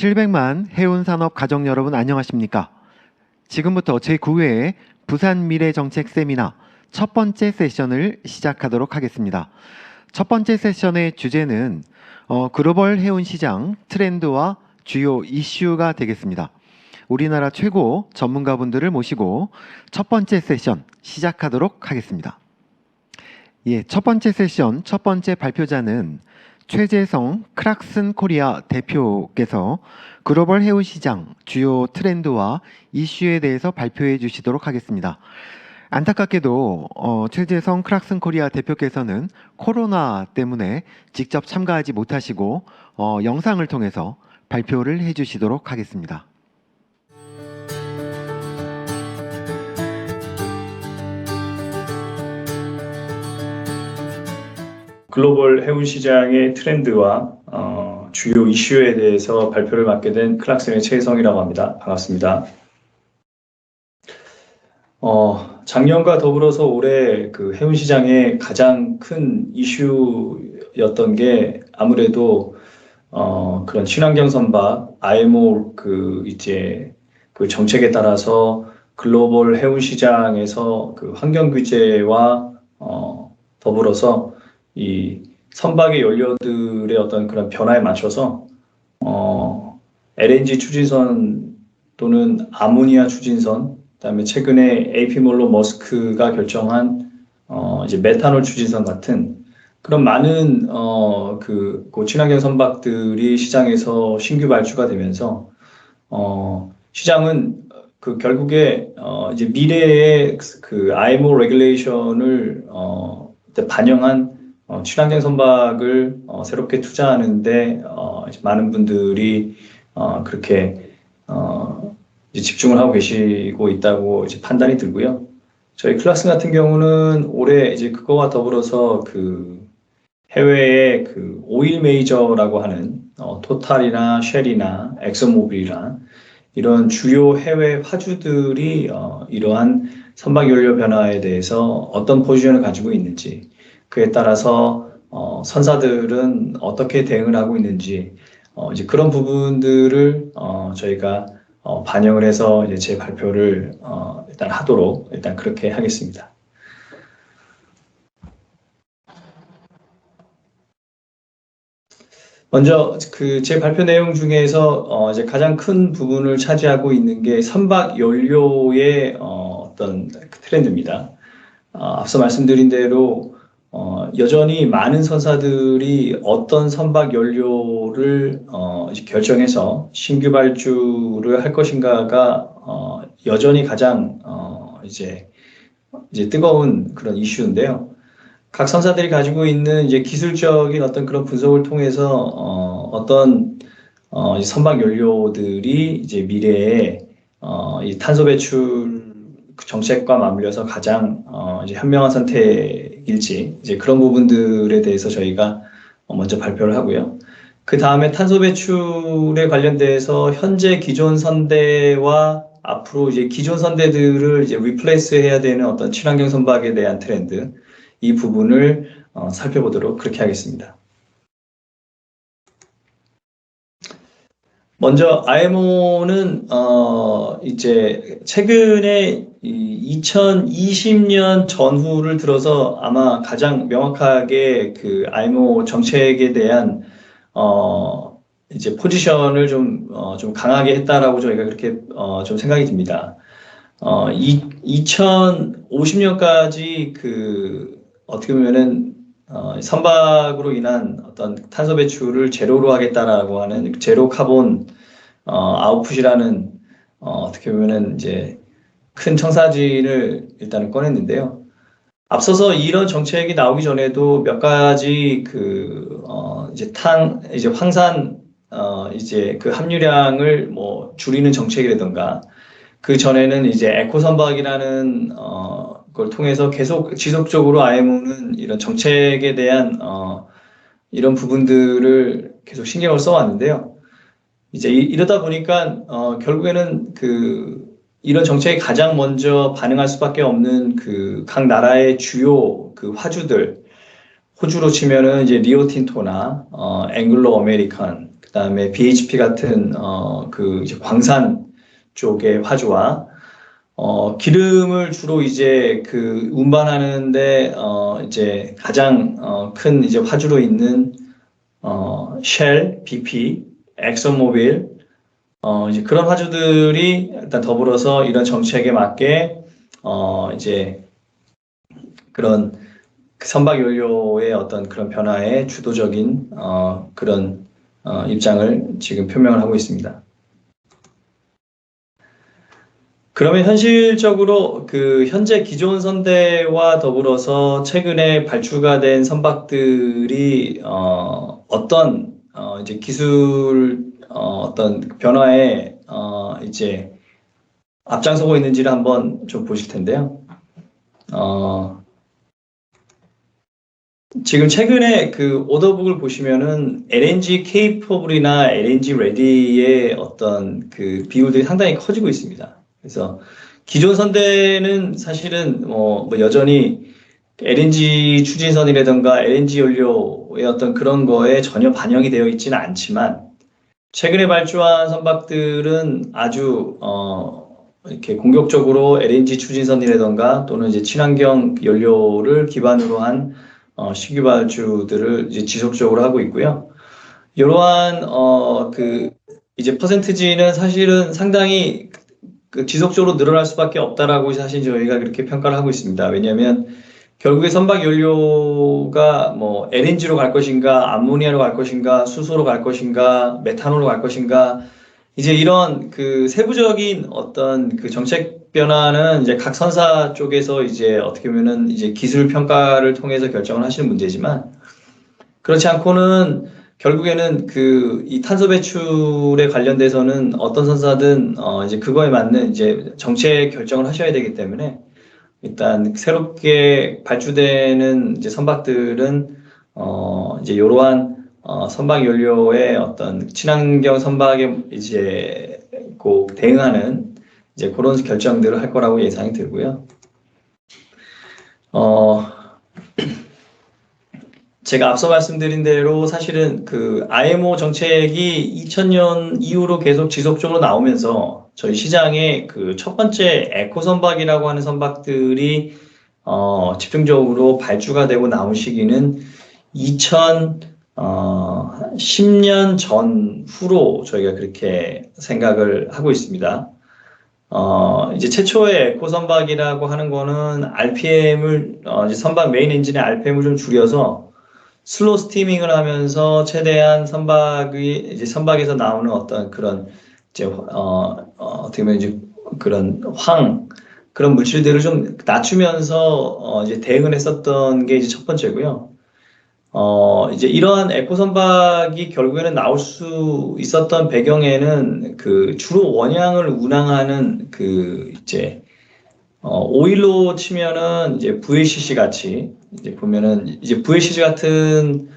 700만 해운산업 가족 여러분 안녕하십니까? 지금부터 제9회 부산 미래정책 세미나 첫 번째 세션을 시작하도록 하겠습니다. 첫 번째 세션의 주제는 글로벌 해운 시장 트렌드와 주요 이슈가 되겠습니다. 우리나라 최고 전문가분들을 모시고 첫 번째 세션 시작하도록 하겠습니다. 첫 번째 세션 첫 번째 발표자는 최재성 크락슨 코리아 대표께서 글로벌 해운 시장 주요 트렌드와 이슈에 대해서 발표해 주시도록 하겠습니다. 안타깝게도 최재성 크락슨 코리아 대표께서는 코로나 때문에 직접 참가하지 못하시고 영상을 통해서 발표를 해 주시도록 하겠습니다. 글로벌 해운 시장의 트렌드와 주요 이슈에 대해서 발표를 맡게 된 클락슨의 최혜성이라고 합니다. 반갑습니다. 작년과 더불어서 올해 그 해운 시장의 가장 큰 이슈였던 게 아무래도 그런 친환경 선박 IMO 그 정책에 따라서 글로벌 해운 시장에서 그 환경 규제와 더불어서 이 선박의 연료들의 어떤 그런 변화에 맞춰서 LNG 추진선 또는 아모니아 추진선, 그다음에 최근에 AP 몰로 머스크가 결정한 이제 메탄올 추진선 같은 그런 많은 그 친환경 선박들이 시장에서 신규 발주가 되면서 시장은 그 결국에 이제 미래의 그 IMO 레귤레이션을 반영한 친환경 선박을 새롭게 투자하는데 많은 분들이 그렇게 이제 집중을 하고 계시고 있다고 이제 판단이 들고요. 저희 클락슨 같은 경우는 올해 이제 그거와 더불어서 그 해외의 그 오일 메이저라고 하는 토탈이나 쉘이나 엑슨모빌이나 이런 주요 해외 화주들이 이러한 선박 연료 변화에 대해서 어떤 포지션을 가지고 있는지, 그에 따라서 선사들은 어떻게 대응을 하고 있는지 이제 그런 부분들을 저희가 반영을 해서 이제 제 발표를 일단 하도록 일단 그렇게 하겠습니다. 먼저 그 제 발표 내용 중에서 이제 가장 큰 부분을 차지하고 있는 게 선박 연료의 어떤 트렌드입니다. 앞서 말씀드린 대로 여전히 많은 선사들이 어떤 선박 연료를 이제 결정해서 신규 발주를 할 것인가가 여전히 가장 이제 뜨거운 그런 이슈인데요. 각 선사들이 가지고 있는 이제 기술적인 어떤 그런 분석을 통해서 어떤 선박 연료들이 이제 미래에 이 탄소 배출 정책과 맞물려서 가장 이제 현명한 선택일지 이제 그런 부분들에 대해서 저희가 먼저 발표를 하고요. 그 다음에 탄소 배출에 관련돼서 현재 기존 선대와 앞으로 이제 기존 선대들을 이제 리플레이스 해야 되는 어떤 친환경 선박에 대한 트렌드, 이 부분을 살펴보도록 그렇게 하겠습니다. 먼저 IMO는 이제 최근에 2020년 전후를 들어서 아마 가장 명확하게 그 IMO 정책에 대한 이제 포지션을 좀 강하게 했다라고 저희가 그렇게 좀 생각이 듭니다. 2050년까지 그 어떻게 보면은 선박으로 인한 어떤 탄소 배출을 제로로 하겠다라고 하는 제로 카본 아웃풋이라는 어떻게 보면은 이제 큰 청사진을 일단은 꺼냈는데요. 앞서서 이런 정책이 나오기 전에도 몇 가지 그 이제 황산 이제 그 함유량을 뭐 줄이는 정책이라든가, 그 전에는 이제 에코 선박이라는 걸 통해서 계속 지속적으로 IMO는 이런 정책에 대한 이런 부분들을 계속 신경을 써왔는데요. 이제 이러다 보니까 결국에는 그 이런 정책에 가장 먼저 반응할 수밖에 없는 그 각 나라의 주요 그 화주들, 호주로 치면은 이제 리오틴토나 앵글로 아메리칸, 그다음에 BHP 같은 그 이제 광산 쪽의 화주와 기름을 주로 이제 그 운반하는데 이제 가장 큰 이제 화주로 있는 쉘, BP, 엑슨모빌 이제 그런 화주들이 일단 더불어서 이런 정책에 맞게 이제 그런 선박 연료의 어떤 그런 변화에 주도적인 그런 입장을 지금 표명을 하고 있습니다. 그러면 현실적으로 그 현재 기존 선대와 더불어서 최근에 발주가 된 선박들이 어떤 이제 기술 어떤 변화에 이제 앞장서고 있는지를 한번 좀 보실 텐데요. 지금 최근에 그 오더북을 보시면은 LNG capable이나 LNG ready의 어떤 그 비율들이 상당히 커지고 있습니다. 그래서 기존 선대는 사실은 뭐 여전히 LNG 추진선이라든가 LNG 연료의 어떤 그런 거에 전혀 반영이 되어 있지는 않지만 최근에 발주한 선박들은 아주 이렇게 공격적으로 LNG 추진선이라든가 또는 이제 친환경 연료를 기반으로 한 신규 발주들을 이제 지속적으로 하고 있고요. 이러한 그 이제 퍼센트지는 사실은 상당히 그 지속적으로 늘어날 수밖에 없다라고 사실 저희가 그렇게 평가를 하고 있습니다. 왜냐하면 결국에 선박 연료가 뭐 LNG로 갈 것인가, 암모니아로 갈 것인가, 수소로 갈 것인가, 메탄올로 갈 것인가, 이제 이런 그 세부적인 어떤 그 정책 변화는 이제 각 선사 쪽에서 이제 어떻게 보면은 이제 기술 평가를 통해서 결정을 하시는 문제지만 그렇지 않고는 결국에는 그 이 탄소 배출에 관련돼서는 어떤 선사든 이제 그거에 맞는 이제 정책 결정을 하셔야 되기 때문에 일단 새롭게 발주되는 이제 선박들은 이제 이러한 선박 연료의 어떤 친환경 선박에 이제 꼭 대응하는 이제 그런 결정들을 할 거라고 예상이 들고요. 제가 앞서 말씀드린 대로 사실은 그 IMO 정책이 2000년 이후로 계속 지속적으로 나오면서 저희 시장에 그 첫 번째 에코 선박이라고 하는 선박들이 집중적으로 발주가 되고 나온 시기는 2010년 전후로 저희가 그렇게 생각을 하고 있습니다. 이제 최초의 에코 선박이라고 하는 거는 RPM을 이제 선박 메인 엔진의 RPM을 좀 줄여서 슬로우 스티밍을 하면서 최대한 이제 선박에서 나오는 어떤 그런 이제 어떻게 보면 이제 그런 그런 물질들을 좀 낮추면서 이제 대응을 했었던 게 이제 첫 번째고요. 이제 이러한 에코 선박이 결국에는 나올 수 있었던 배경에는 그 주로 원양을 운항하는 그 이제 오일로 치면은 이제 VLCC 같이 이제 보면은 이제 VLCC 같은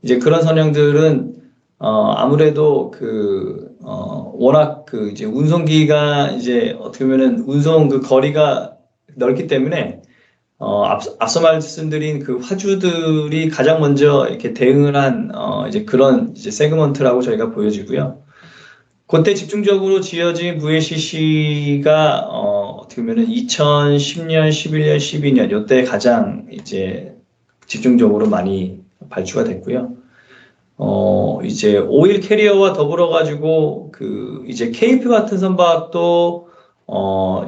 이제 그런 선형들은 아무래도 그 워낙 그 이제 운송기가 이제 어떻게 보면은 운송 그 거리가 넓기 때문에 앞서 말씀드린 그 화주들이 가장 먼저 이렇게 대응을 한 이제 그런 이제 세그먼트라고 저희가 보여지고요. 그때 집중적으로 지어진 VLCC가 어떻게 보면은 2010년, 11년, 12년 이때 가장 이제 집중적으로 많이 발주가 됐고요. 이제 오일 캐리어와 더불어 가지고 그 이제 케이프 같은 선박도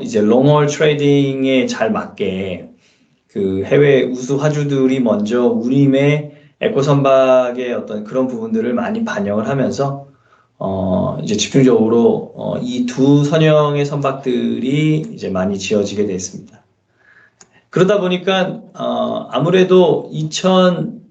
이제 롱홀 트레이딩에 잘 맞게 그 해외 우수 화주들이 먼저 운임의 에코 선박의 어떤 그런 부분들을 많이 반영을 하면서 이제 집중적으로 이 두 선형의 선박들이 이제 많이 지어지게 됐습니다. 그러다 보니까 아무래도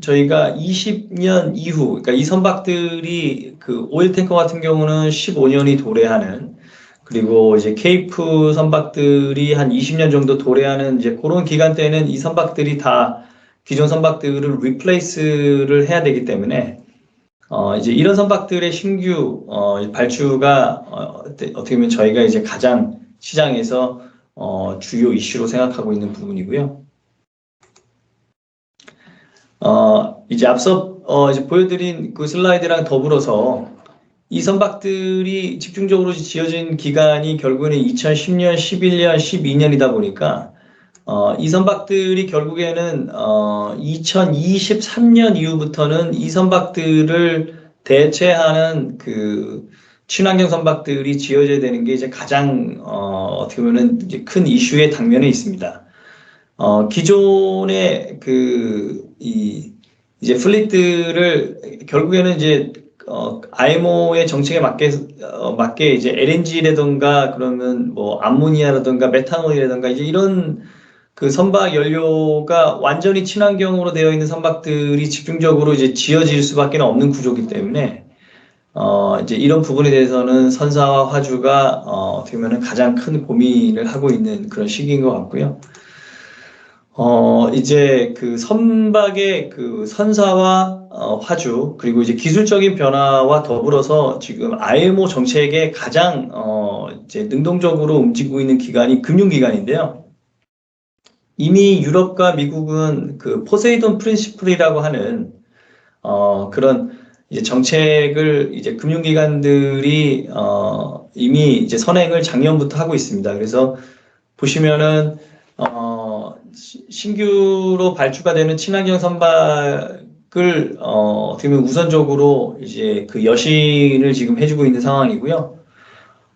저희가 20년 이후, 그러니까 이 선박들이 그 오일 탱커 같은 경우는 15년이 도래하는, 그리고 이제 케이프 선박들이 한 20년 정도 도래하는 이제 그런 기간대에는 이 선박들이 다 기존 선박들을 리플레이스를 해야 되기 때문에 이제 이런 선박들의 신규 발주가 어떻게 보면 저희가 이제 가장 시장에서 주요 이슈로 생각하고 있는 부분이고요. 이제 앞서 이제 보여드린 그 슬라이드랑 더불어서 이 선박들이 집중적으로 지어진 기간이 결국에는 2010년, 11년, 12년이다 보니까 이 선박들이 결국에는 2023년 이후부터는 이 선박들을 대체하는 그 친환경 선박들이 지어져야 되는 게 이제 가장 어떻게 보면은 이제 큰 이슈의 당면에 있습니다. 기존의 이제 플릿들을 결국에는 이제 IMO의 정책에 맞게 이제 LNG라든가 그러면 뭐 암모니아라든가 메탄올이라든가 이제 이런 그 선박 연료가 완전히 친환경으로 되어 있는 선박들이 집중적으로 이제 지어질 수밖에 없는 구조이기 때문에 이제 이런 부분에 대해서는 선사와 화주가 어떻게 보면 가장 큰 고민을 하고 있는 그런 시기인 것 같고요. 이제 그 선박의 그 선사와 화주, 그리고 이제 기술적인 변화와 더불어서 지금 IMO 정책에 가장 이제 능동적으로 움직이고 있는 기관이 금융기관인데요. 이미 유럽과 미국은 그 포세이돈 프린시플이라고 하는 그런 이제 정책을 이제 금융기관들이 이미 이제 선행을 작년부터 하고 있습니다. 그래서 보시면은 신규로 발주가 되는 친환경 선박을 어떻게 보면 우선적으로 이제 그 여신을 지금 해주고 있는 상황이고요.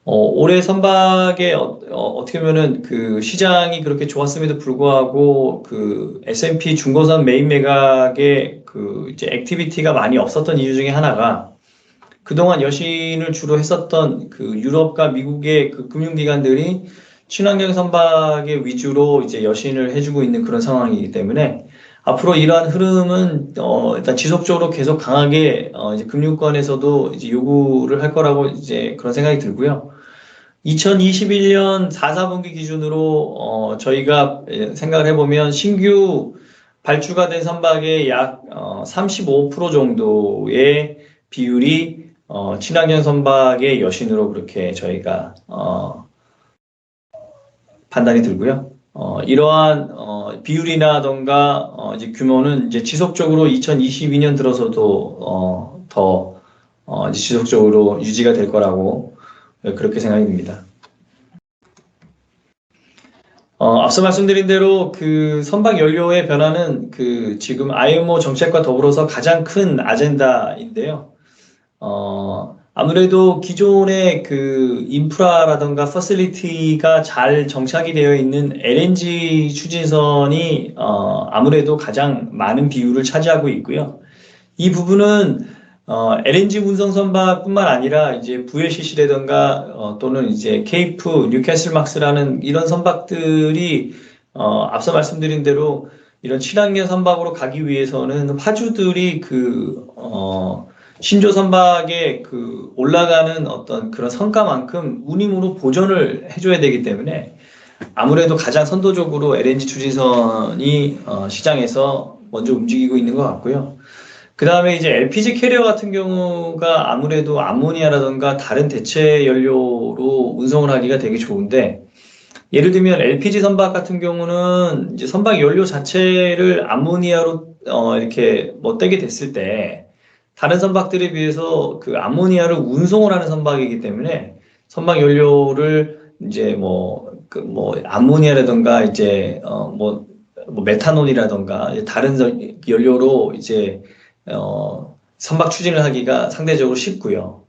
올해 선박에 어떻게 보면은 그 시장이 그렇게 좋았음에도 불구하고 그 S&P 중고선 메인 매각의 그 이제 액티비티가 많이 없었던 이유 중에 하나가 그동안 여신을 주로 했었던 그 유럽과 미국의 그 금융기관들이 친환경 선박의 위주로 이제 여신을 해주고 있는 그런 상황이기 때문에 앞으로 이러한 흐름은 일단 지속적으로 계속 강하게 이제 금융권에서도 이제 요구를 할 거라고 이제 그런 생각이 들고요. 2021년 4, 4분기 기준으로 저희가 생각을 해보면 신규 발주가 된 선박의 약 35% 정도의 비율이 친환경 선박의 여신으로 그렇게 저희가 판단이 들고요. 이러한 비율이나던가 이제 규모는 이제 지속적으로 2022년 들어서도 더 이제 지속적으로 유지가 될 거라고 그렇게 생각이 듭니다. 앞서 말씀드린 대로 그 선박 연료의 변화는 그 지금 IMO 정책과 더불어서 가장 큰 아젠다인데요. 아무래도 기존의 그 인프라라던가 퍼실리티가 잘 정착이 되어 있는 LNG 추진선이 아무래도 가장 많은 비율을 차지하고 있고요. 이 부분은 LNG 운송 선박뿐만 아니라 이제 VLCC라던가 또는 이제 케이프, 뉴캐슬막스라는 이런 선박들이 앞서 말씀드린 대로 이런 친환경 선박으로 가기 위해서는 화주들이 신조 선박에 그 올라가는 어떤 그런 성과만큼 운임으로 보전을 해줘야 되기 때문에 아무래도 가장 선도적으로 LNG 추진선이 시장에서 먼저 움직이고 있는 것 같고요. 그 다음에 이제 LPG 캐리어 같은 경우가 아무래도 암모니아라던가 다른 대체 연료로 운송을 하기가 되게 좋은데 예를 들면 LPG 선박 같은 경우는 이제 선박 연료 자체를 암모니아로 이렇게 못되게 됐을 때 다른 선박들에 비해서 그 암모니아를 운송을 하는 선박이기 때문에 선박 연료를 이제 뭐 암모니아라던가 이제 뭐 메탄올이라던가 다른 연료로 이제 선박 추진을 하기가 상대적으로 쉽고요.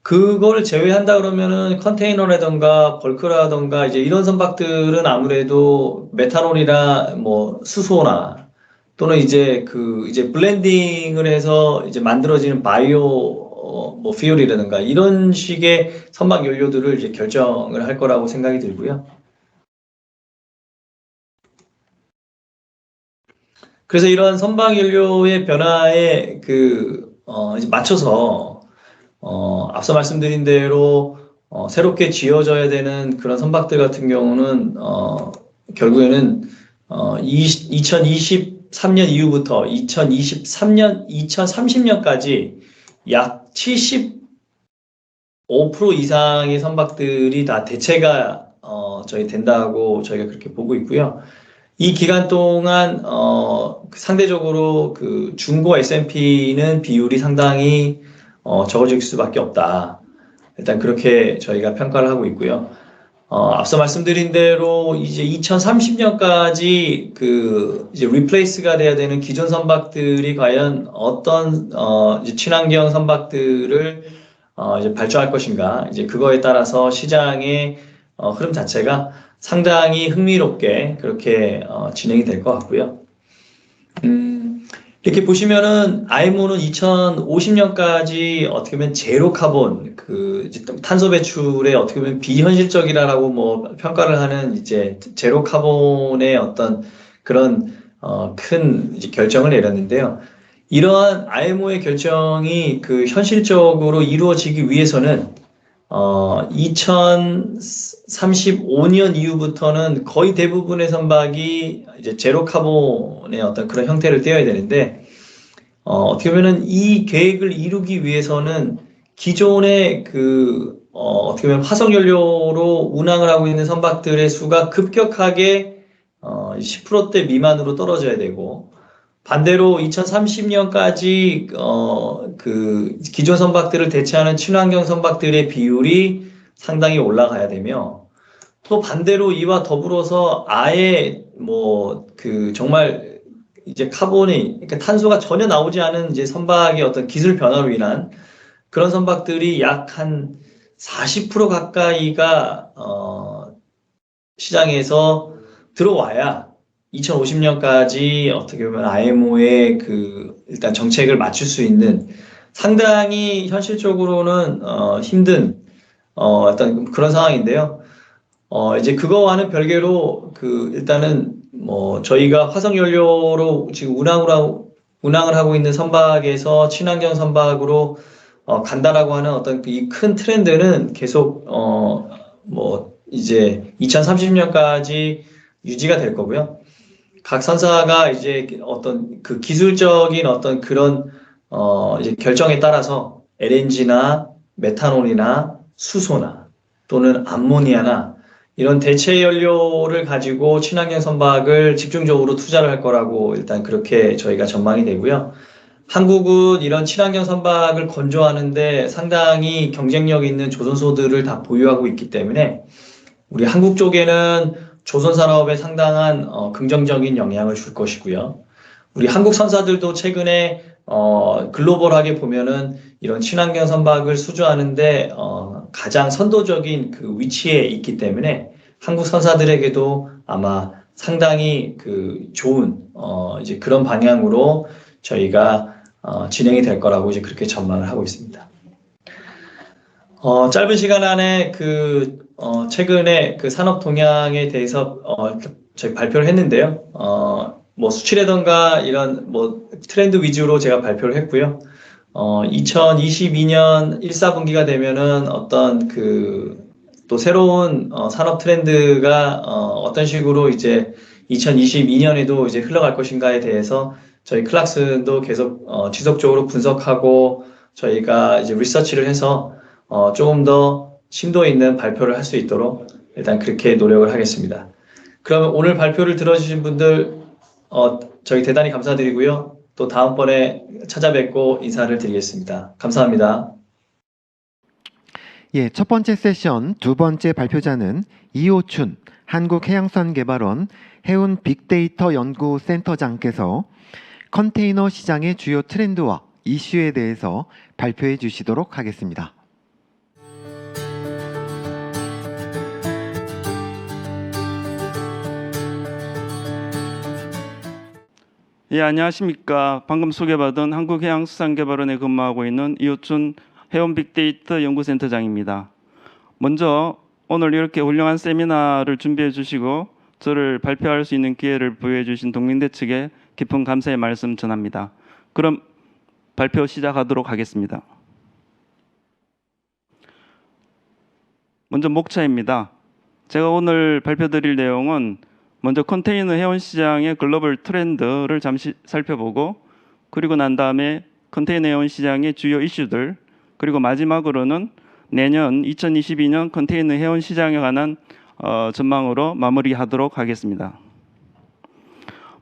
그걸 제외한다 그러면은 컨테이너라던가 벌크라던가 이제 이런 선박들은 아무래도 메탄올이나 뭐 수소나 또는 이제 이제 블렌딩을 해서 이제 만들어지는 바이오 뭐 퓨얼이라든가 이런 식의 선박 연료들을 이제 결정을 할 거라고 생각이 들고요. 그래서 이런 선박 연료의 변화에 이제 맞춰서 앞서 말씀드린 대로 새롭게 지어져야 되는 그런 선박들 같은 경우는 결국에는 2023년 이후부터 2023년, 2030년까지 약 75% 이상의 선박들이 다 대체가 저희 된다고 저희가 그렇게 보고 있고요. 이 기간 동안 상대적으로 그 중고 S&P는 비율이 상당히 적어질 수밖에 없다. 일단 그렇게 저희가 평가를 하고 있고요. 앞서 말씀드린 대로 이제 2030년까지 그 이제 리플레이스가 돼야 되는 기존 선박들이 과연 어떤 이제 친환경 선박들을 이제 발주할 것인가, 이제 그거에 따라서 시장의 흐름 자체가 상당히 흥미롭게 그렇게 진행이 될 것 같고요. 이렇게 보시면은 IMO는 2050년까지 어떻게 보면 제로 카본 그 이제 탄소 배출에 어떻게 보면 비현실적이라고 뭐 평가를 하는 이제 제로 카본의 어떤 그런 큰 이제 결정을 내렸는데요. 이러한 IMO의 결정이 그 현실적으로 이루어지기 위해서는 2035년 이후부터는 거의 대부분의 선박이 이제 제로 카본의 어떤 그런 형태를 떼어야 되는데, 어떻게 보면은 이 계획을 이루기 위해서는 기존의 그, 어떻게 보면 화석연료로 운항을 하고 있는 선박들의 수가 급격하게 10%대 미만으로 떨어져야 되고, 반대로 2030년까지 그 기존 선박들을 대체하는 친환경 선박들의 비율이 상당히 올라가야 되며, 또 반대로 이와 더불어서 아예 뭐 그 정말 이제 카본이, 그러니까 탄소가 전혀 나오지 않은 이제 선박의 어떤 기술 변화로 인한 그런 선박들이 약 한 40% 가까이가 시장에서 들어와야 2050년까지 어떻게 보면 IMO의 그 일단 정책을 맞출 수 있는, 상당히 현실적으로는 힘든 어떤 그런 상황인데요. 이제 그거와는 별개로 그 일단은 뭐 저희가 화석 연료로 지금 운항을 하고 있는 선박에서 친환경 선박으로 간다라고 하는 어떤 이 큰 트렌드는 계속 뭐 이제 2030년까지 유지가 될 거고요. 각 선사가 이제 어떤 그 기술적인 어떤 그런 이제 결정에 따라서 LNG나 메탄올이나 수소나 또는 암모니아나 이런 대체 연료를 가지고 친환경 선박을 집중적으로 투자를 할 거라고 일단 그렇게 저희가 전망이 되고요. 한국은 이런 친환경 선박을 건조하는데 상당히 경쟁력 있는 조선소들을 다 보유하고 있기 때문에 우리 한국 쪽에는 조선 산업에 상당한 긍정적인 영향을 줄 것이고요. 우리 한국 선사들도 최근에 글로벌하게 보면은 이런 친환경 선박을 수주하는데 가장 선도적인 그 위치에 있기 때문에 한국 선사들에게도 아마 상당히 그 좋은 이제 그런 방향으로 저희가 진행이 될 거라고 이제 그렇게 전망을 하고 있습니다. 짧은 시간 안에 그 최근에 그 산업 동향에 대해서 저희 발표를 했는데요. 뭐 수치라던가 이런 뭐 트렌드 위주로 제가 발표를 했고요. 2022년 1, 4분기가 되면은 어떤 그 또 새로운 산업 트렌드가 어떤 식으로 이제 2022년에도 이제 흘러갈 것인가에 대해서 저희 클락슨도 계속 지속적으로 분석하고 저희가 이제 리서치를 해서 조금 더 심도 있는 발표를 할 수 있도록 일단 그렇게 노력을 하겠습니다. 그러면 오늘 발표를 들어주신 분들 저희 대단히 감사드리고요. 또 다음번에 찾아뵙고 인사를 드리겠습니다. 감사합니다. 예, 첫 번째 세션 두 번째 발표자는 이호춘 한국해양수산개발원 해운 빅데이터 연구센터장께서 컨테이너 시장의 주요 트렌드와 이슈에 대해서 발표해 주시도록 하겠습니다. 예, 안녕하십니까. 방금 소개받은 한국해양수산개발원에 근무하고 있는 이호춘 해운 빅데이터 연구센터장입니다. 먼저 오늘 이렇게 훌륭한 세미나를 준비해 주시고 저를 발표할 수 있는 기회를 부여해 주신 동맹대 측에 깊은 감사의 말씀 전합니다. 그럼 발표 시작하도록 하겠습니다. 먼저 목차입니다. 제가 오늘 발표드릴 내용은 먼저 컨테이너 해운 시장의 글로벌 트렌드를 잠시 살펴보고, 그리고 난 다음에 컨테이너 해운 시장의 주요 이슈들, 그리고 마지막으로는 내년 2022년 컨테이너 해운 시장에 관한 전망으로 마무리하도록 하겠습니다.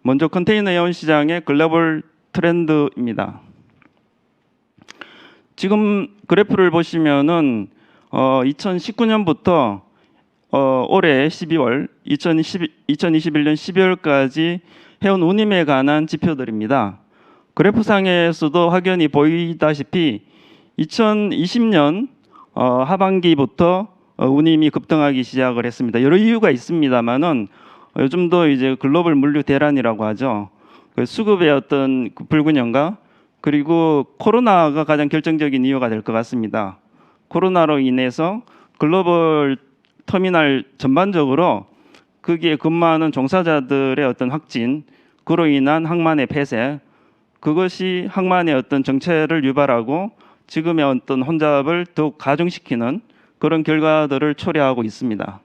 먼저 컨테이너 해운 시장의 글로벌 트렌드입니다. 지금 그래프를 보시면은 2019년부터 올해 12월, 2021년 12월까지 해온 운임에 관한 지표들입니다. 그래프상에서도 확연히 보이다시피 2020년 하반기부터 운임이 급등하기 시작을 했습니다. 여러 이유가 있습니다만은 요즘도 이제 글로벌 물류 대란이라고 하죠. 그 수급의 어떤 그 불균형과 그리고 코로나가 가장 결정적인 이유가 될 것 같습니다. 코로나로 인해서 글로벌 터미널 전반적으로 거기에 근무하는 종사자들의 어떤 확진, 그로 인한 항만의 폐쇄, 그것이 항만의 어떤 정체를 유발하고 지금의 어떤 혼잡을 더욱 가중시키는 그런 결과들을 초래하고 있습니다.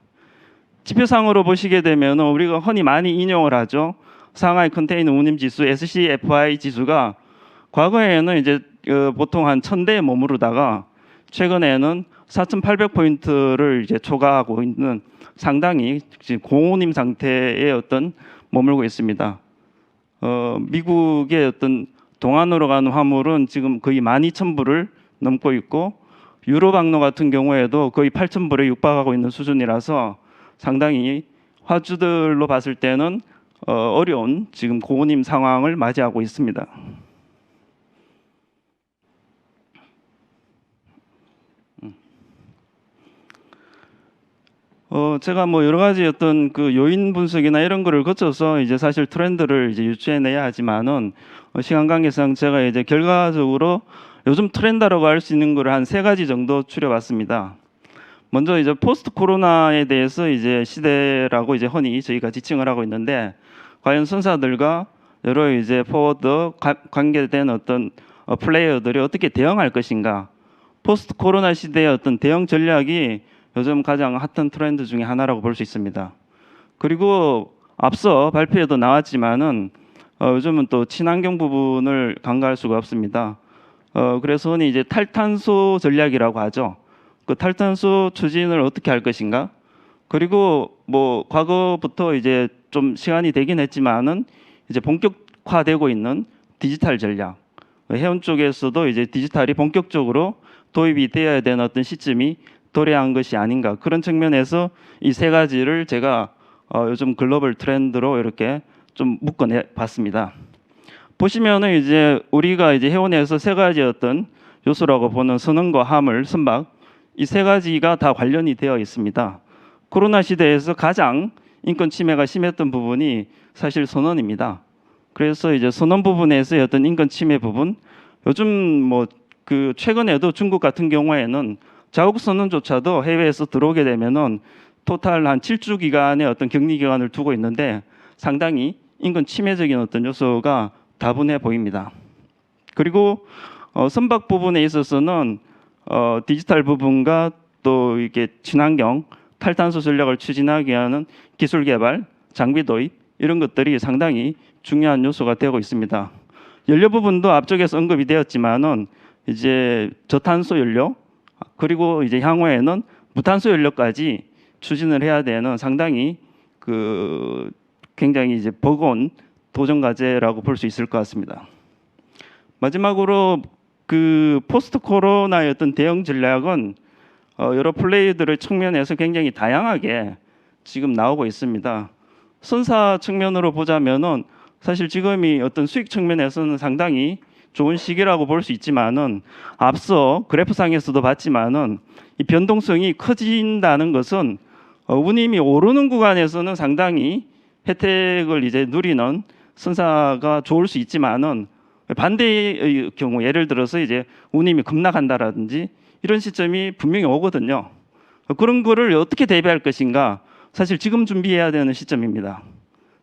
지표상으로 보시게 되면 우리가 흔히 많이 인용을 하죠. 상하이 컨테이너 운임 지수 SCFI 지수가 과거에는 이제 보통 한 1000대에 머무르다가 최근에는 4,800포인트를 이제 초과하고 있는 상당히 지금 고운임 상태의 어떤 머물고 있습니다. 미국의 어떤 동안으로 가는 화물은 지금 거의 12,000불을 넘고 있고 유럽 항로 같은 경우에도 거의 8,000불에 육박하고 있는 수준이라서 상당히 화주들로 봤을 때는 어려운 지금 고운임 상황을 맞이하고 있습니다. 제가 뭐 여러 가지 어떤 그 요인 분석이나 이런 거를 거쳐서 이제 사실 트렌드를 이제 유추해내야 하지만은 시간 관계상 제가 이제 결과적으로 요즘 트렌드라고 할 수 있는 거를 한 3가지 정도 추려봤습니다. 먼저 이제 포스트 코로나에 대해서 이제 시대라고 이제 흔히 저희가 지칭을 하고 있는데 과연 선사들과 여러 이제 포워드 관계된 어떤 플레이어들이 어떻게 대응할 것인가? 포스트 코로나 시대의 어떤 대응 전략이 요즘 가장 핫한 트렌드 중에 하나라고 볼 수 있습니다. 그리고 앞서 발표에도 나왔지만은 요즘은 또 친환경 부분을 간과할 수가 없습니다. 그래서 흔히 이제 탈탄소 전략이라고 하죠. 그 탈탄소 추진을 어떻게 할 것인가? 그리고 뭐 과거부터 이제 좀 시간이 되긴 했지만은 이제 본격화되고 있는 디지털 전략. 해운 쪽에서도 이제 디지털이 본격적으로 도입이 되어야 되는 어떤 시점이 도래한 것이 아닌가, 그런 측면에서 이 3가지를 제가 요즘 글로벌 트렌드로 이렇게 좀 묶어내 봤습니다. 보시면은 이제 우리가 이제 해운에서 3가지 어떤 요소라고 보는 선원과 화물, 선박, 이 3가지가 다 관련이 되어 있습니다. 코로나 시대에서 가장 인권 침해가 심했던 부분이 사실 선원입니다. 그래서 이제 선원 부분에서의 어떤 인권 침해 부분, 요즘 뭐 그 최근에도 중국 같은 경우에는 자국 선원조차도 해외에서 들어오게 되면은 토탈 한 7주 기간의 어떤 격리 기간을 두고 있는데 상당히 인권 침해적인 어떤 요소가 다분해 보입니다. 그리고 선박 부분에 있어서는 디지털 부분과 또 이게 친환경 탈탄소 전략을 추진하기 위한 기술 개발, 장비 도입 이런 것들이 상당히 중요한 요소가 되고 있습니다. 연료 부분도 앞쪽에서 언급이 되었지만은 이제 저탄소 연료 그리고 이제 향후에는 무탄소 연료까지 추진을 해야 되는 상당히 그 굉장히 이제 버거운 도전 과제라고 볼 수 있을 것 같습니다. 마지막으로 그 포스트 코로나의 어떤 대응 전략은 여러 플레이들의 측면에서 굉장히 다양하게 지금 나오고 있습니다. 선사 측면으로 보자면은 사실 지금이 어떤 수익 측면에서는 상당히 좋은 시기라고 볼 수 있지만은 앞서 그래프상에서도 봤지만은 이 변동성이 커진다는 것은 운임이 오르는 구간에서는 상당히 혜택을 이제 누리는 선사가 좋을 수 있지만은 반대의 경우 예를 들어서 이제 운임이 급락한다라든지 이런 시점이 분명히 오거든요. 그런 거를 어떻게 대비할 것인가 사실 지금 준비해야 되는 시점입니다.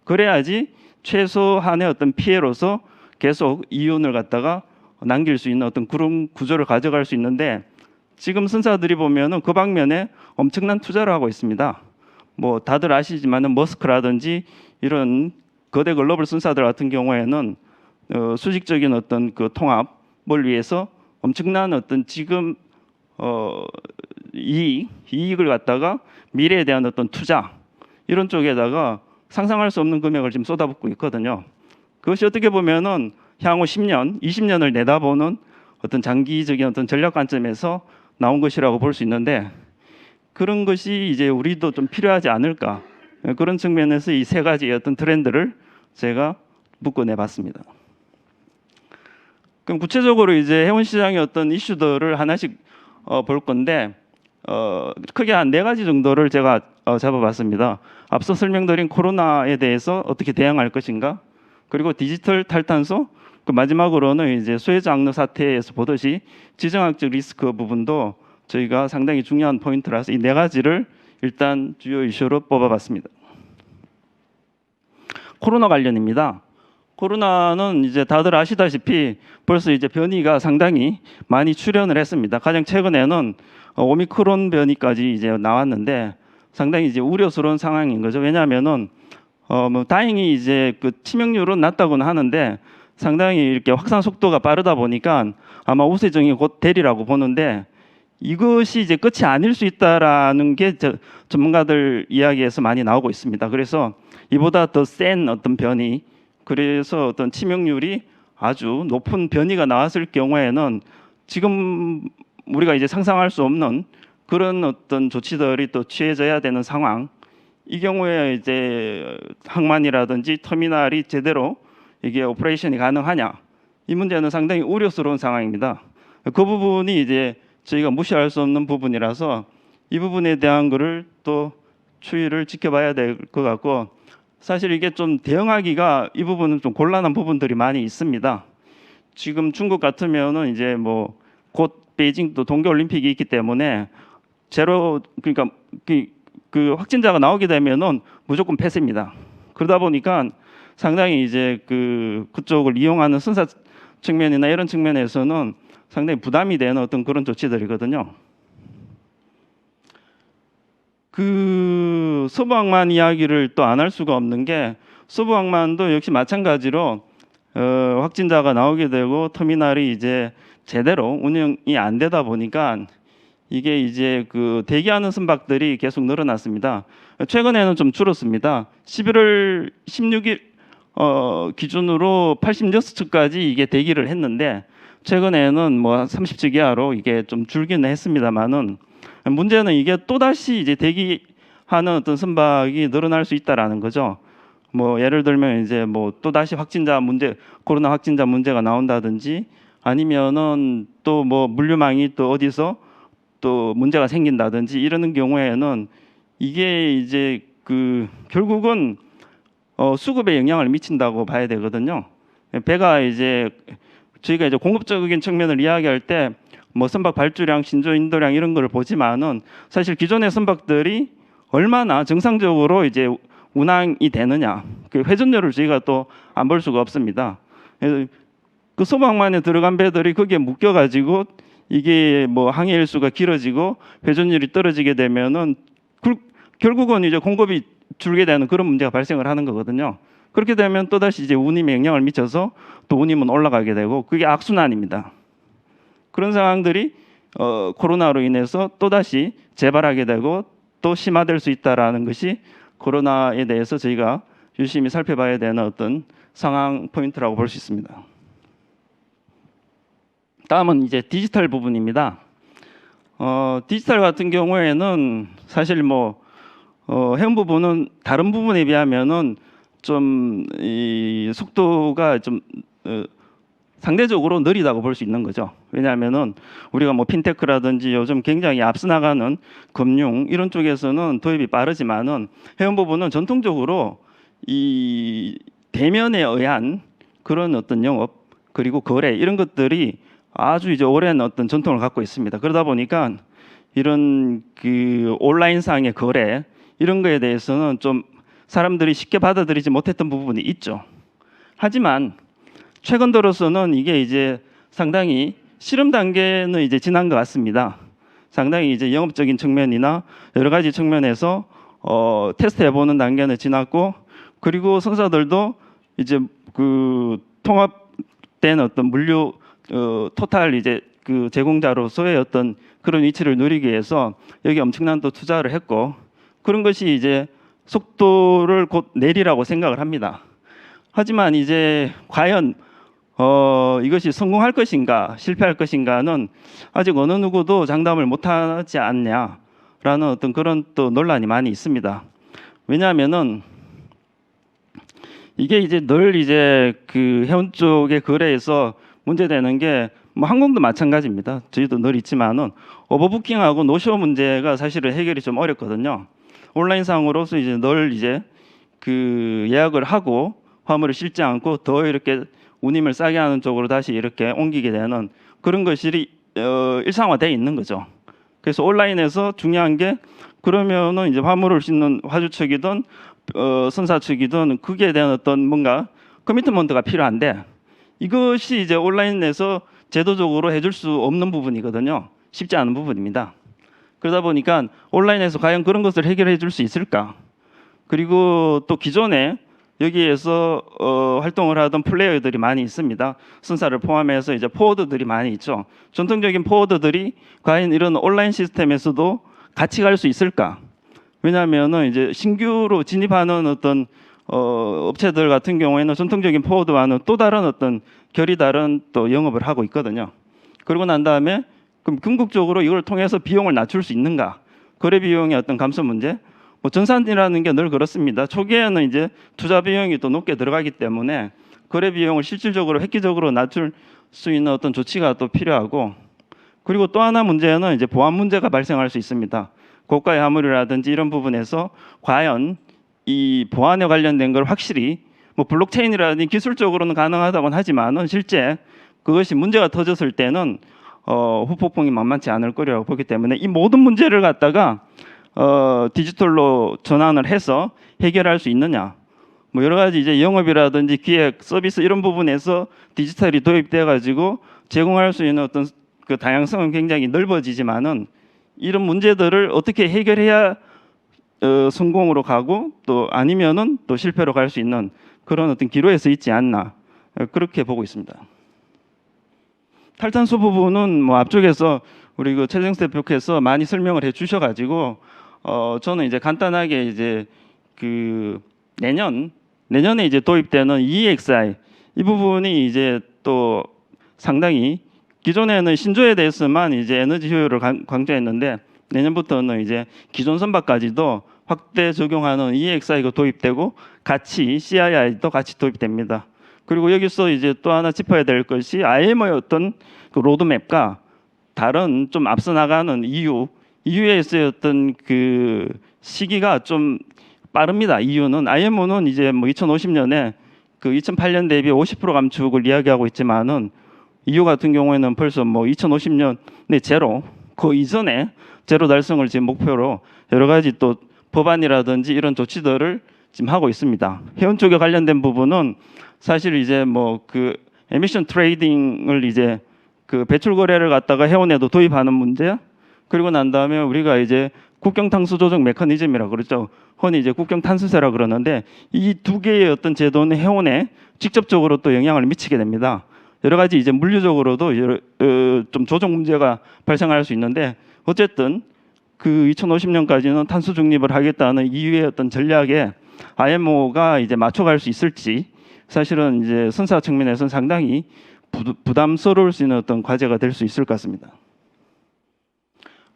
그래야지 최소한의 어떤 피해로서 계속 이윤을 갖다가 남길 수 있는 어떤 그런 구조를 가져갈 수 있는데 지금 선사들이 보면은 그 방면에 엄청난 투자를 하고 있습니다. 뭐 다들 아시지만은 머스크라든지 이런 거대 글로벌 선사들 같은 경우에는 수직적인 어떤 그 통합을 위해서 엄청난 어떤 지금 이익을 갖다가 미래에 대한 어떤 투자 이런 쪽에다가 상상할 수 없는 금액을 지금 쏟아붓고 있거든요. 그것이 어떻게 보면은 향후 10년, 20년을 내다보는 어떤 장기적인 어떤 전략 관점에서 나온 것이라고 볼 수 있는데 그런 것이 이제 우리도 좀 필요하지 않을까 그런 측면에서 이 세 가지의 어떤 트렌드를 제가 묶어내봤습니다. 그럼 구체적으로 이제 해운 시장의 어떤 이슈들을 하나씩 볼 건데 크게 한 4가지 정도를 제가 잡아봤습니다. 앞서 설명드린 코로나에 대해서 어떻게 대응할 것인가, 그리고 디지털 탈탄소, 그 마지막으로는 이제 수혜주 악로 사태에서 보듯이 지정학적 리스크 부분도 저희가 상당히 중요한 포인트라서 이 4가지를 일단 주요 이슈로 뽑아봤습니다. 코로나 관련입니다. 코로나는 이제 다들 아시다시피 벌써 이제 변이가 상당히 많이 출현을 했습니다. 가장 최근에는 오미크론 변이까지 이제 나왔는데 상당히 이제 우려스러운 상황인 거죠. 왜냐하면은 뭐 다행히 이제 그 치명률은 낮다고는 하는데 상당히 이렇게 확산 속도가 빠르다 보니까 아마 우세정이 곧 되리라고 보는데 이것이 이제 끝이 아닐 수 있다라는 게 전문가들 이야기에서 많이 나오고 있습니다. 그래서 이보다 더 센 어떤 변이, 그래서 어떤 치명률이 아주 높은 변이가 나왔을 경우에는 지금 우리가 이제 상상할 수 없는 그런 어떤 조치들이 또 취해져야 되는 상황. 이 경우에 이제 항만이라든지 터미널이 제대로 이게 오퍼레이션이 가능하냐, 이 문제는 상당히 우려스러운 상황입니다. 그 부분이 이제 저희가 무시할 수 없는 부분이라서 이 부분에 대한 거를 또 추이를 지켜봐야 될 것 같고, 사실 이게 좀 대응하기가 이 부분은 좀 곤란한 부분들이 많이 있습니다. 지금 중국 같으면은 이제 뭐 곧 베이징도 동계올림픽이 있기 때문에 제로, 그러니까 그 확진자가 나오게 되면은 무조건 폐쇄입니다. 그러다 보니까 상당히 이제 그쪽을 이용하는 선사 측면이나 이런 측면에서는 상당히 부담이 되는 어떤 그런 조치들이거든요. 그 서부항만 이야기를 또 안 할 수가 없는 게, 서부항만도 역시 마찬가지로 확진자가 나오게 되고 터미널이 이제 제대로 운영이 안 되다 보니까 이게 이제 그 대기하는 선박들이 계속 늘어났습니다. 최근에는 좀 줄었습니다. 11월 16일 기준으로 86척까지 이게 대기를 했는데 최근에는 뭐 30척 이하로 이게 좀 줄기는 했습니다만은, 문제는 이게 또다시 이제 대기하는 어떤 선박이 늘어날 수 있다라는 거죠. 뭐 예를 들면 이제 뭐 또다시 확진자 문제, 코로나 확진자 문제가 나온다든지 아니면은 또 뭐 물류망이 또 어디서 또 문제가 생긴다든지 이러는 경우에는 이게 이제 결국은 수급에 영향을 미친다고 봐야 되거든요. 배가 이제 저희가 이제 공급적인 측면을 이야기할 때 뭐 선박 발주량, 신조 인도량 이런 걸 보지만은 사실 기존의 선박들이 얼마나 정상적으로 이제 운항이 되느냐, 그 회전율을 저희가 또 안 볼 수가 없습니다. 그래서 그 서부항만에 들어간 배들이 거기에 묶여가지고 이게 뭐 항해 일수가 길어지고 회전율이 떨어지게 되면은 결국은 이제 공급이 줄게 되는 그런 문제가 발생을 하는 거거든요. 그렇게 되면 또다시 이제 운임에 영향을 미쳐서 또 운임은 올라가게 되고 그게 악순환입니다. 그런 상황들이 코로나로 인해서 또다시 재발하게 되고 또 심화될 수 있다라는 것이 코로나에 대해서 저희가 유심히 살펴봐야 되는 어떤 상황 포인트라고 볼 수 있습니다. 다음은 이제 디지털 부분입니다. 디지털 같은 경우에는 사실 뭐 해운 부분은 다른 부분에 비하면은 좀 이 속도가 좀 상대적으로 느리다고 볼 수 있는 거죠. 왜냐하면은 우리가 뭐 핀테크라든지 요즘 굉장히 앞서 나가는 금융 이런 쪽에서는 도입이 빠르지만은 해운 부분은 전통적으로 이 대면에 의한 그런 어떤 영업 그리고 거래 이런 것들이 아주 이제 오랜 어떤 전통을 갖고 있습니다. 그러다 보니까 이런 온라인상의 거래 이런 거에 대해서는 좀 사람들이 쉽게 받아들이지 못했던 부분이 있죠. 하지만 최근 들어서는 이게 이제 상당히 실험 단계는 이제 지난 것 같습니다. 상당히 이제 영업적인 측면이나 여러 가지 측면에서 테스트 해보는 단계는 지났고, 그리고 선사들도 이제 통합된 어떤 물류 토탈 이제 제공자로서의 어떤 그런 위치를 누리기 위해서 여기 엄청난 또 투자를 했고, 그런 것이 이제 속도를 곧 내리라고 생각을 합니다. 하지만 이제 과연 이것이 성공할 것인가 실패할 것인가는 아직 어느 누구도 장담을 못하지 않냐라는 어떤 그런 또 논란이 많이 있습니다. 왜냐하면은 이게 이제 늘 이제 그 해운 쪽의 거래에서 문제되는 게 뭐 항공도 마찬가지입니다. 저희도 늘 있지만은 오버부킹하고 노쇼 문제가 사실은 해결이 좀 어렵거든요. 온라인상으로서 이제 늘 이제 그 예약을 하고 화물을 실지 않고 더 이렇게 운임을 싸게 하는 쪽으로 다시 이렇게 옮기게 되는 그런 것이 일상화되어 있는 거죠. 그래서 온라인에서 중요한 게 그러면은 이제 화물을 싣는 화주 측이든 선사 측이든 그게 대한 어떤 뭔가 커미트먼트가 필요한데 이것이 이제 온라인에서 제도적으로 해줄 수 없는 부분이거든요. 쉽지 않은 부분입니다. 그러다 보니까 온라인에서 과연 그런 것을 해결해 줄 수 있을까? 그리고 또 기존에 여기에서 활동을 하던 플레이어들이 많이 있습니다. 선사를 포함해서 이제 포워드들이 많이 있죠. 전통적인 포워드들이 과연 이런 온라인 시스템에서도 같이 갈 수 있을까? 왜냐하면은 이제 신규로 진입하는 어떤 업체들 같은 경우에는 전통적인 포워드와는 또 다른 어떤 결이 다른 또 영업을 하고 있거든요. 그러고 난 다음에 그럼 궁극적으로 이걸 통해서 비용을 낮출 수 있는가? 거래 비용의 어떤 감소 문제. 뭐 전산이라는 게 늘 그렇습니다. 초기에는 이제 투자 비용이 또 높게 들어가기 때문에 거래 비용을 실질적으로 획기적으로 낮출 수 있는 어떤 조치가 또 필요하고 그리고 또 하나 문제는 이제 보안 문제가 발생할 수 있습니다. 고가의 화물이라든지 이런 부분에서 과연 이 보안에 관련된 걸 확실히 뭐 블록체인이라든지 기술적으로는 가능하다고는 하지만은 실제 그것이 문제가 터졌을 때는 후폭풍이 만만치 않을 거라고 보기 때문에 이 모든 문제를 갖다가 디지털로 전환을 해서 해결할 수 있느냐? 뭐 여러 가지 이제 영업이라든지 기획, 서비스 이런 부분에서 디지털이 도입돼 가지고 제공할 수 있는 어떤 그 다양성은 굉장히 넓어지지만은 이런 문제들을 어떻게 해결해야 성공으로 가고 또 아니면은 또 실패로 갈 수 있는 그런 어떤 기로에 서 있지 않나 그렇게 보고 있습니다. 탈탄소 부분은 뭐 앞쪽에서 우리 그 최정수 대표께서 많이 설명을 해주셔가지고 저는 이제 간단하게 이제 그 내년에 이제 도입되는 EEXI 이 부분이 이제 또 상당히 기존에는 신조에 대해서만 이제 에너지 효율을 강조했는데 내년부터는 이제 기존 선박까지도 확대 적용하는 EEXI가 도입되고 같이 CII도 같이 도입됩니다. 그리고 여기서 이제 또 하나 짚어야 될 것이 IMO의 어떤 그 로드맵과 다른 좀 앞서 나가는 EU에서의 어떤 그 시기가 좀 빠릅니다. EU는 IMO는 이제 뭐 2050년에 그 2008년 대비 50% 감축을 이야기하고 있지만은 EU 같은 경우에는 벌써 뭐 2050년에 제로 그 이전에 제로 달성을 지금 목표로 여러 가지 또 법안이라든지 이런 조치들을 지금 하고 있습니다. 해운 쪽에 관련된 부분은 사실 이제 뭐 그 에미션 트레이딩을 이제 그 배출 거래를 갖다가 해운에도 도입하는 문제 그리고 난 다음에 우리가 이제 국경 탄소 조정 메커니즘이라 그러죠. 흔히 이제 국경 탄소세라 그러는데 이 두 개의 어떤 제도는 해운에 직접적으로 또 영향을 미치게 됩니다. 여러 가지 이제 물리적으로도 좀 조정 문제가 발생할 수 있는데 어쨌든 그 2050년까지는 탄소 중립을 하겠다는 EU의 어떤 전략에 IMO가 이제 맞춰갈 수 있을지 사실은 이제 선사 측면에서는 상당히 부담스러울 수 있는 어떤 과제가 될 수 있을 것 같습니다.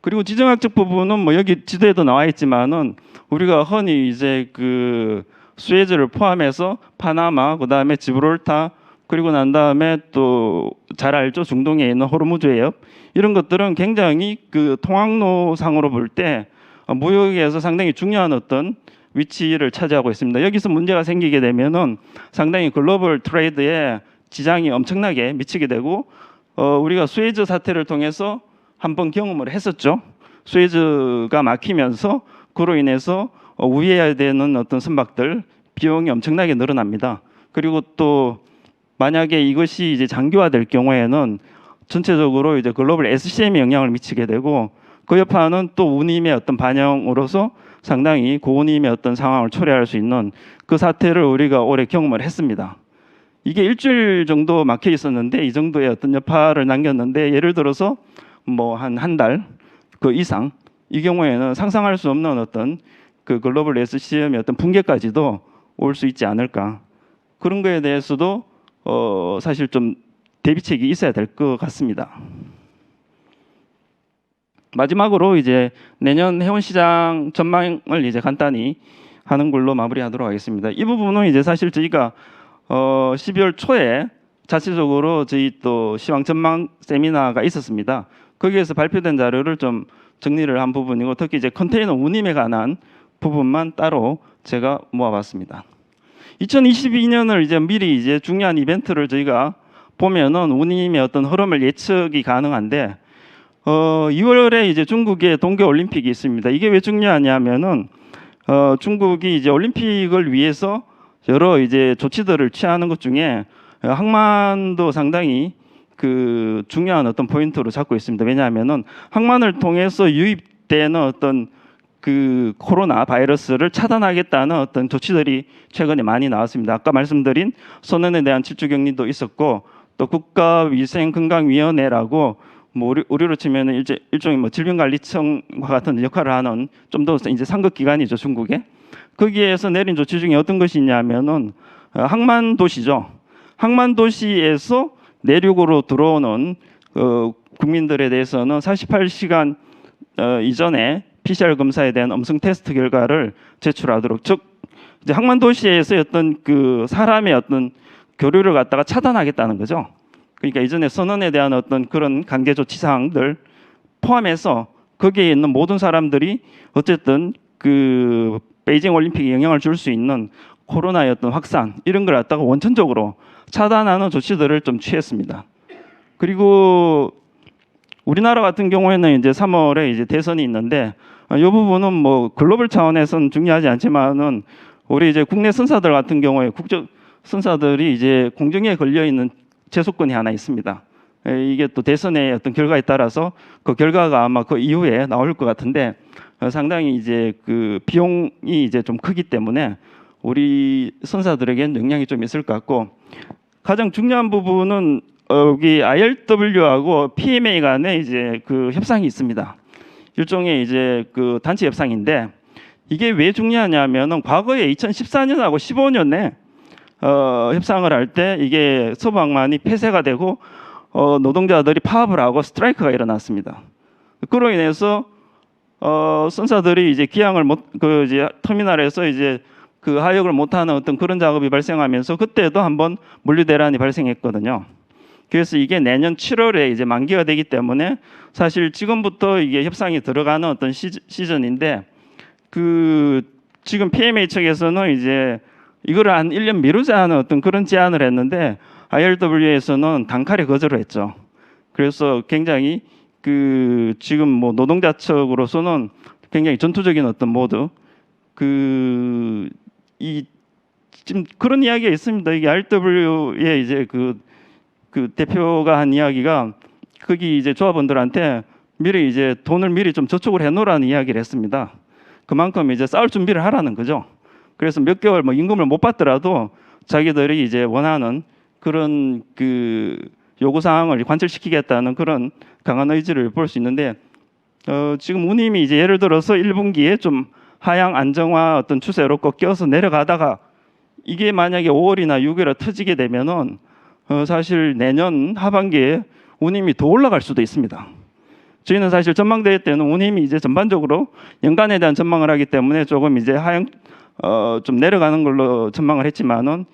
그리고 지정학적 부분은 뭐 여기 지도에도 나와 있지만은 우리가 흔히 이제 그 수에즈를 포함해서 파나마 그다음에 지브롤타 그리고 난 다음에 또 잘 알죠 중동에 있는 호르무즈 해협 이런 것들은 굉장히 그 통항로상으로 볼 때 무역에서 상당히 중요한 어떤 위치를 차지하고 있습니다. 여기서 문제가 생기게 되면은 상당히 글로벌 트레이드에 지장이 엄청나게 미치게 되고 우리가 수에즈 사태를 통해서 한번 경험을 했었죠. 수에즈가 막히면서 그로 인해서 우회해야 되는 어떤 선박들 비용이 엄청나게 늘어납니다. 그리고 또 만약에 이것이 이제 장기화될 경우에는 전체적으로 이제 글로벌 SCM에 영향을 미치게 되고 그 여파는 또 운임의 어떤 반영으로서 상당히 고운임의 어떤 상황을 초래할 수 있는 그 사태를 우리가 올해 경험을 했습니다. 이게 일주일 정도 막혀 있었는데 이 정도의 어떤 여파를 남겼는데 예를 들어서 뭐 한 달 그 이상 이 경우에는 상상할 수 없는 어떤 그 글로벌 SCM의 어떤 붕괴까지도 올 수 있지 않을까 그런 거에 대해서도 사실 좀 대비책이 있어야 될 것 같습니다. 마지막으로 이제 내년 해운시장 전망을 이제 간단히 하는 걸로 마무리하도록 하겠습니다. 이 부분은 이제 사실 저희가 12월 초에 자체적으로 저희 또 시황 전망 세미나가 있었습니다. 거기에서 발표된 자료를 좀 정리를 한 부분이고, 특히 이제 컨테이너 운임에 관한 부분만 따로 제가 모아봤습니다. 2022년을 이제 미리 이제 중요한 이벤트를 저희가 보면은 운임의 어떤 흐름을 예측이 가능한데, 2월에 이제 중국의 동계 올림픽이 있습니다. 이게 왜 중요하냐면은 중국이 이제 올림픽을 위해서 여러 이제 조치들을 취하는 것 중에 항만도 상당히 그 중요한 어떤 포인트로 잡고 있습니다. 왜냐하면은 항만을 통해서 유입되는 어떤 그 코로나 바이러스를 차단하겠다는 어떤 조치들이 최근에 많이 나왔습니다. 아까 말씀드린 선언에 대한 질주 격리도 있었고, 또 국가위생건강위원회라고 뭐 우리로 치면은 일종의 뭐 질병관리청과 같은 역할을 하는 좀 더 이제 상급 기관이죠, 중국에. 거기에서 내린 조치 중에 어떤 것이 있냐면은 항만 도시죠. 항만 도시에서 내륙으로 들어오는 국민들에 대해서는 48시간 이전에 PCR 검사에 대한 음성 테스트 결과를 제출하도록, 즉 이제 항만 도시에서 어떤 그 사람의 어떤 교류를 갖다가 차단하겠다는 거죠. 그러니까 이전에 선언에 대한 어떤 그런 관계 조치 사항들 포함해서 거기에 있는 모든 사람들이 어쨌든 그 베이징 올림픽에 영향을 줄 수 있는 코로나의 어떤 확산 이런 걸 갖다가 원천적으로 차단하는 조치들을 좀 취했습니다. 그리고 우리나라 같은 경우에는 이제 3월에 이제 대선이 있는데, 이 부분은 뭐 글로벌 차원에서는 중요하지 않지만은 우리 이제 국내 선사들 같은 경우에 국적 선사들이 이제 공정에 걸려 있는 제소권이 하나 있습니다. 이게 또 대선의 어떤 결과에 따라서 그 결과가 아마 그 이후에 나올 것 같은데, 상당히 이제 그 비용이 이제 좀 크기 때문에 우리 선사들에게는 영향이 좀 있을 것 같고, 가장 중요한 부분은 여기 ILW하고 PMA 간에 이제 그 협상이 있습니다. 일종의 이제 그 단체 협상인데, 이게 왜 중요하냐면은 과거에 2014년하고 15년에 협상을 할 때 이게 서부 항만이 폐쇄가 되고 노동자들이 파업을 하고 스트라이크가 일어났습니다. 그로 인해서 선사들이 이제 기항을 그 이제 터미널에서 이제 그 하역을 못하는 어떤 그런 작업이 발생하면서 그때도 한번 물류 대란이 발생했거든요. 그래서 이게 내년 7월에 이제 만기가 되기 때문에 사실 지금부터 이게 협상이 들어가는 어떤 시즌인데, 그 지금 PMA 측에서는 이제 이거를 한 1년 미루자는 어떤 그런 제안을 했는데, ILW에서는 단칼에 거절을 했죠. 그래서 굉장히 그 지금 뭐 노동자 측으로서는 굉장히 전투적인 어떤 모드, 그 이 지금 그런 이야기가 있습니다. 이게 RW의 이제 그 대표가 한 이야기가, 거기 이제 조합원들한테 미리 이제 돈을 미리 좀 저축을 해놓으라는 이야기를 했습니다. 그만큼 이제 싸울 준비를 하라는 거죠. 그래서 몇 개월 뭐 임금을 못 받더라도 자기들이 이제 원하는 그런 그 요구 사항을 관철시키겠다는 그런 강한 의지를 볼 수 있는데, 지금 운임이 이제 예를 들어서 1분기에 좀 하향 안정화 어떤 추세로 꺾여서 내려가다가 이게 만약에 5월이나 6월에 터지게 되면은 사실 내년 하반기에 운임이 더 올라갈 수도 있습니다. 저희는 사실 전망대회 때는 운임이 이제 전반적으로 연간에 대한 전망을 하기 때문에 조금 이제 하향 좀 내려가는 걸로 전망을 했지만은,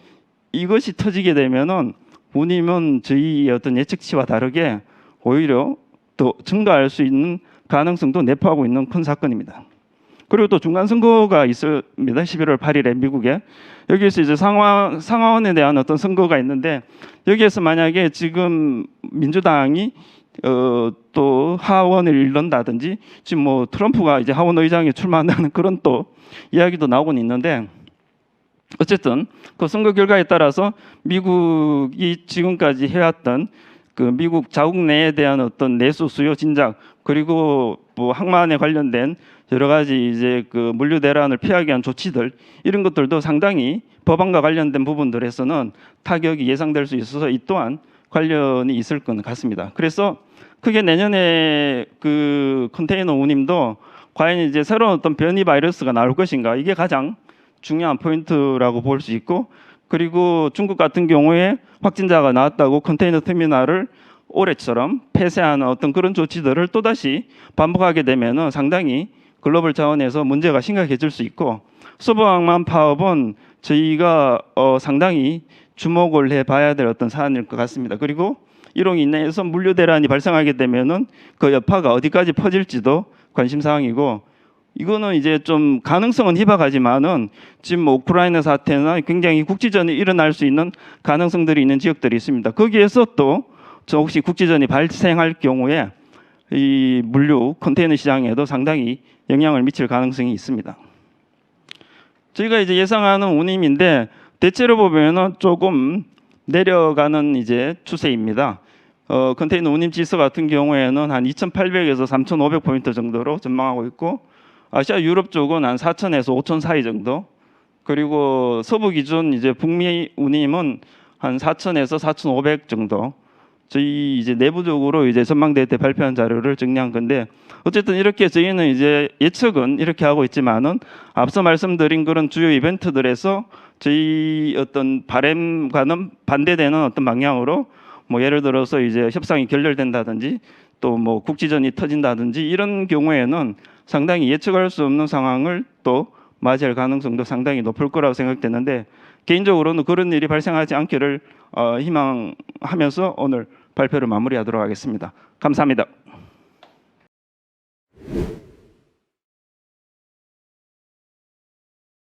이것이 터지게 되면은 운임은 저희 어떤 예측치와 다르게 오히려 더 증가할 수 있는 가능성도 내포하고 있는 큰 사건입니다. 그리고 또 중간 선거가 있습니다. 11월 8일에 미국에. 여기에서 이제 상하원에 대한 어떤 선거가 있는데, 여기에서 만약에 지금 민주당이 또 하원을 잃는다든지, 지금 뭐 트럼프가 이제 하원 의장에 출마한다는 그런 또 이야기도 나오고는 있는데, 어쨌든 그 선거 결과에 따라서 미국이 지금까지 해왔던 그 미국 자국 내에 대한 어떤 내수 수요 진작, 그리고 뭐 항만에 관련된 여러 가지 이제 그 물류 대란을 피하기 위한 조치들, 이런 것들도 상당히 법안과 관련된 부분들에서는 타격이 예상될 수 있어서 이 또한 관련이 있을 것 같습니다. 그래서 크게 내년에 그 컨테이너 운임도 과연 이제 새로운 어떤 변이 바이러스가 나올 것인가, 이게 가장 중요한 포인트라고 볼 수 있고, 그리고 중국 같은 경우에 확진자가 나왔다고 컨테이너 터미널을 올해처럼 폐쇄하는 어떤 그런 조치들을 또다시 반복하게 되면은 상당히 글로벌 차원에서 문제가 심각해질 수 있고, 수보항만 파업은 저희가 상당히 주목을 해봐야 될 어떤 사안일 것 같습니다. 그리고 이로 인해서 물류 대란이 발생하게 되면은 그 여파가 어디까지 퍼질지도 관심 사항이고, 이거는 이제 좀 가능성은 희박하지만은 지금 뭐 우크라이나 사태나 굉장히 국지전이 일어날 수 있는 가능성들이 있는 지역들이 있습니다. 거기에서 또 저 혹시 국지전이 발생할 경우에 이 물류 컨테이너 시장에도 상당히 영향을 미칠 가능성이 있습니다. 저희가 이제 예상하는 운임인데 대체로 보면은 조금 내려가는 이제 추세입니다. 컨테이너 운임 지수 같은 경우에는 한 2,800에서 3,500포인트 정도로 전망하고 있고, 아시아 유럽 쪽은 한 4,000에서 5,000 사이 정도, 그리고 서부 기준 이제 북미 운임은 한 4,000에서 4,500 정도. 저희 이제 내부적으로 이제 전망대 때 발표한 자료를 정리한 건데, 어쨌든 이렇게 저희는 이제 예측은 이렇게 하고 있지만은 앞서 말씀드린 그런 주요 이벤트들에서 저희 어떤 바람과는 반대되는 어떤 방향으로 뭐 예를 들어서 이제 협상이 결렬된다든지 또 뭐 국지전이 터진다든지 이런 경우에는 상당히 예측할 수 없는 상황을 또 맞이할 가능성도 상당히 높을 거라고 생각되는데, 개인적으로는 그런 일이 발생하지 않기를 희망하면서 오늘 발표를 마무리하도록 하겠습니다. 감사합니다.